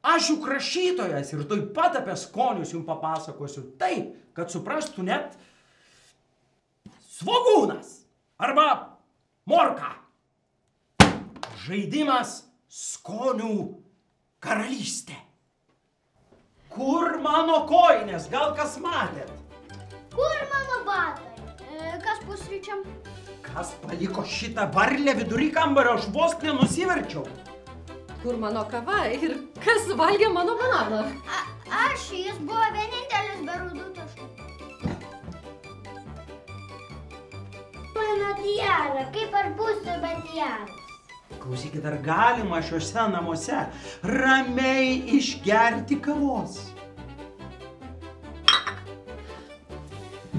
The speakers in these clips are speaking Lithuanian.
Aš juk rašytojas ir tuoj pat apie skonius jums papasakosiu taip, kad suprastų net svogūnas arba morka. Žaidimas skonių karalystė. Kur mano kojinės? Gal kas matėt? Kur mano batai? Kas pusryčiam? Kas paliko šitą varlę vidury kambario? Aš vos nenusiverčiau. Kur mano kava ir kas valgė mano bananą? Aš, jis buvo vienintelis be rudų taškų. Mano tiara, kaip aš būsiu be tiaros? Klausykit, ar galima šiuose namuose ramiai išgerti kavos?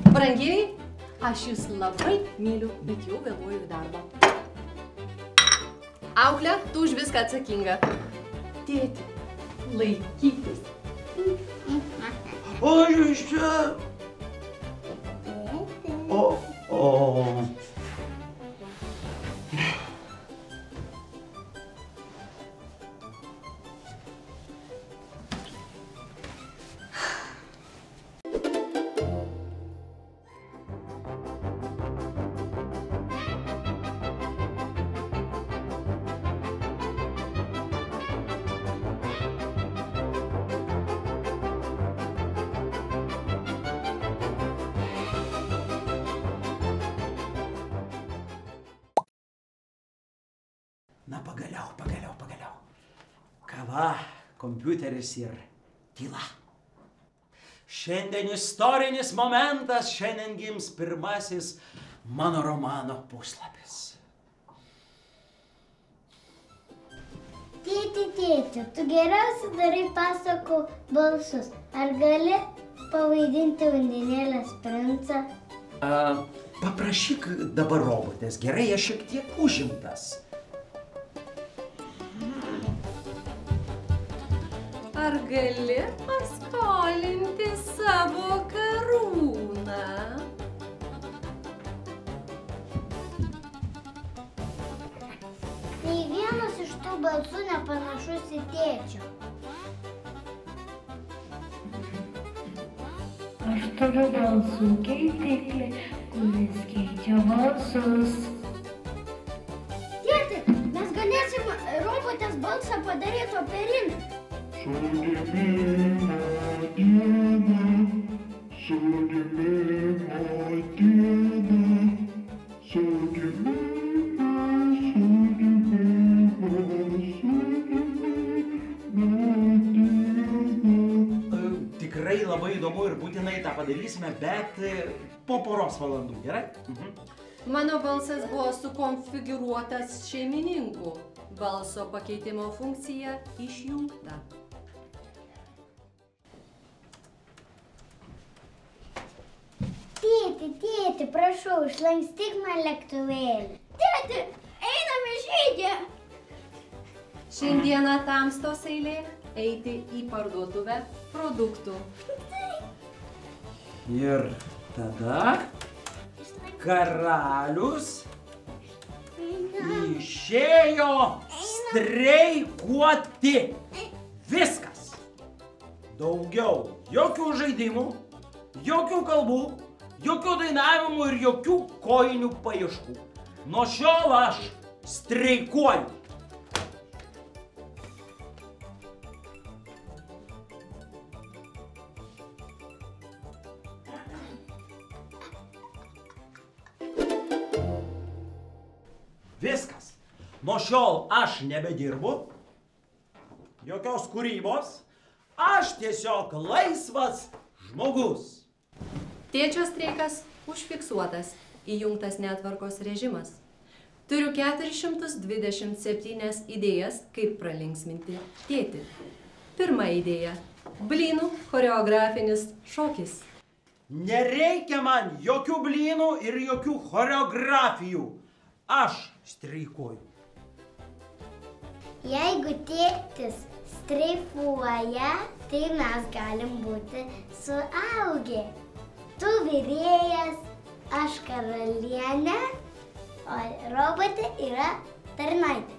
Brangieji, aš jūs labai myliu, bet jau vėluoju į darbą. Auklė, tu už viską atsakinga. Tėti, laikykis. O jūs čia... O... Na, pagaliau. Kava, kompiuteris ir tyla. Šiandien istorinis momentas, šiandien gims pirmasis mano romano puslapis. Tėti, tu geriausiai darai pasakų balsus. Ar gali pavaidinti Undinėlės princą? Paprašyk dabar robotės, gerai, aš šiek tiek užimtas. Ar gali paskolinti savo karūną? Nei vienas iš tų balsų nepanašus į tėčio. Aš turiu balsų keitiklį, kuris keičia balsus. Tėti, mes galėsim robotės balsą padaryti operinį. Sudimimo diena, sudimimo diena, sudimimo, Tikrai labai įdomu ir būtinai tą padarysime, bet po poros valandų, gerai? Mano balsas buvo sukonfigūruotas šeimininkų. Balso pakeitimo funkcija išjungta. Tėti, prašau, išlankstyk man lėktuvėlį. Tėti, einam į žygį. Šiandieną tamstos eilė eiti į parduotuvę produktų. Ir tada karalius išėjo streikuoti. Viskas. Daugiau jokių žaidimų, jokių kalbų, jokių dainavimų ir jokių kojinių paieškų. Nuo šiol aš streikuoju. Viskas. Nuo šiol aš nebedirbu, jokios kūrybos, aš tiesiog laisvas žmogus. Tėčio streikas užfiksuotas, įjungtas netvarkos režimas. Turiu 427 idėjas, kaip pralinksminti tėtį. Pirma idėja – blynų choreografinis šokis. Nereikia man jokių blynų ir jokių choreografijų. Aš streikuoju. Jeigu tėtis streifuoja, tai mes galim būti suaugę. Tu virėjas, aš karalienė, o robotė yra tarnaitė.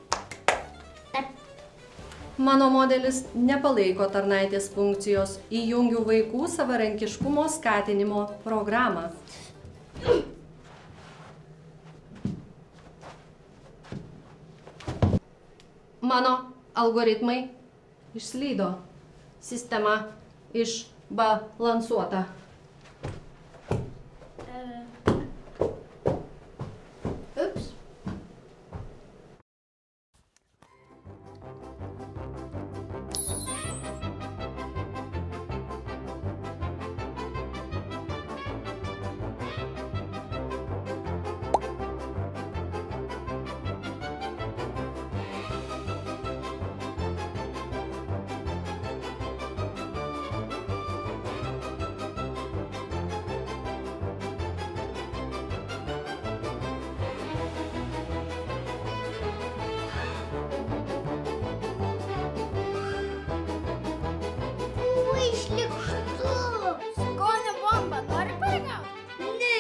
Mano modelis nepalaiko tarnaitės funkcijos. Įjungiu vaikų savarankiškumo skatinimo programą. Mano algoritmai išslydo. Sistema išbalansuota. Ups. Ui, šlykštu. Skonio bomba, nori paragauti? Ne.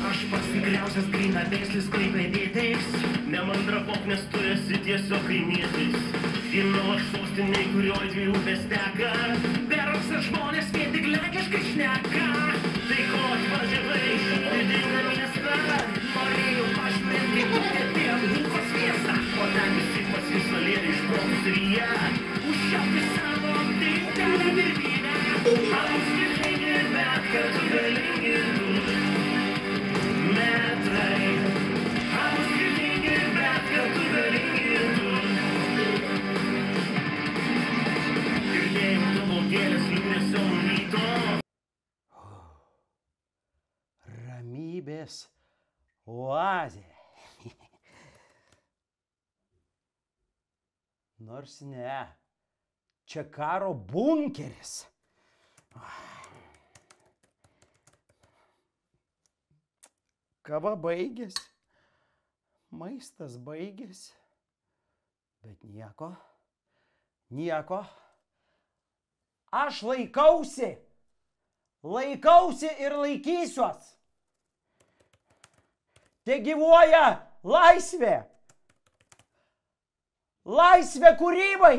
Aš pats tikriausias grynaveislis klaipėdietis. Nemandrapok, nes tu esi tiesiog kaimietis. Gimiau aš sostinėj, kurioj dvi upės teka. Berods ir žmonės vien tik lenkiškai šneka. Tai ko atvažiavai į didingą miestą? Norėjau pažinti, kaip upėtėm rūko sviestą. O ten visi pasisolėri iš protus ryja. Užčiaupti savo didelę virvynę. Abu skirtingi, bet kartu galingi du. Metrai, abu skirtingi, bet kartu galingi du. Girdėjau tavo gėlės liūdesio ryto. Ramybės oazė. Nors ne, čia karo bunkeris. Kava baigėsi, maistas baigėsi, bet nieko. Aš laikausi ir laikysiuos. Te gyvuoja laisvė. Laisvė kūrybai.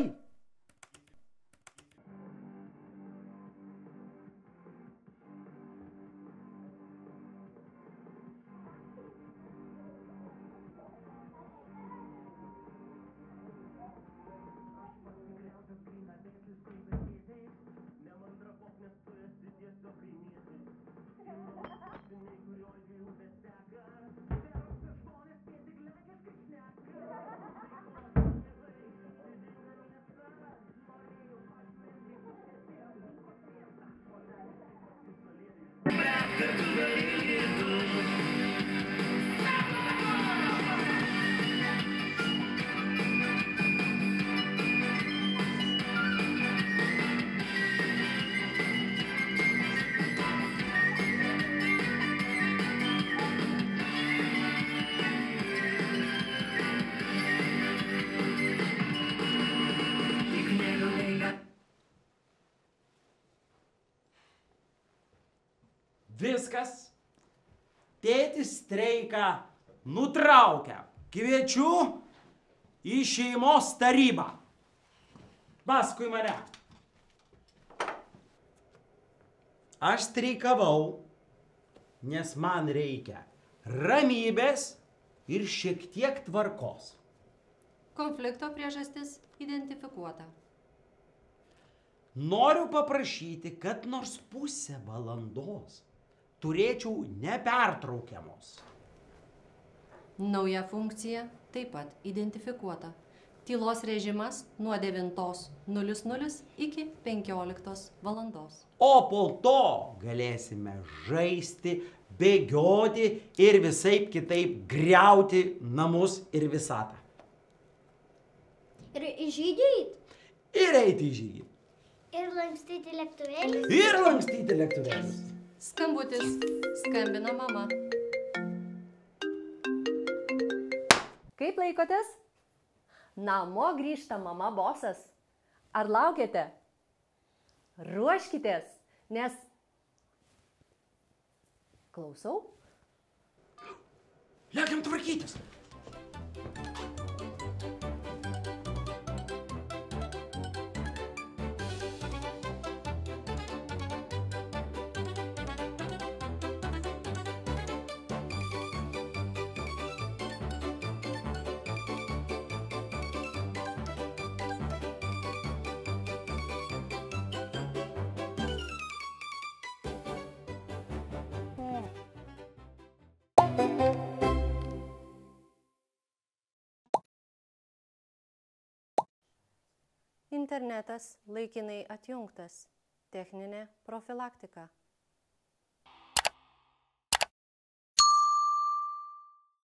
Viskas. Tėtis streiką nutraukia. Kviečiu į šeimos tarybą. Paskui mane. Aš streikavau, nes man reikia ramybės ir šiek tiek tvarkos. Konflikto priežastis identifikuota. Noriu paprašyti, kad nors pusę valandos turėčiau nepertraukiamos. Nauja funkcija taip pat identifikuota. Tylos režimas nuo 9:00 iki 15 valandos. O po to galėsime žaisti, bėgioti ir visaip kitaip griauti namus ir visatą. Ir į žygį eit? Ir eiti į žygį. Ir lankstyti lėktuvėlį. Ir lankstyti lėktuvėlius. Skambutis. Skambina mama. Kaip laikotės? Namo grįžta mama bosas. Ar laukiate? Ruoškitės, nes... Klausau? Lekiam tvarkytis. Internetas laikinai atjungtas. Techninė profilaktika.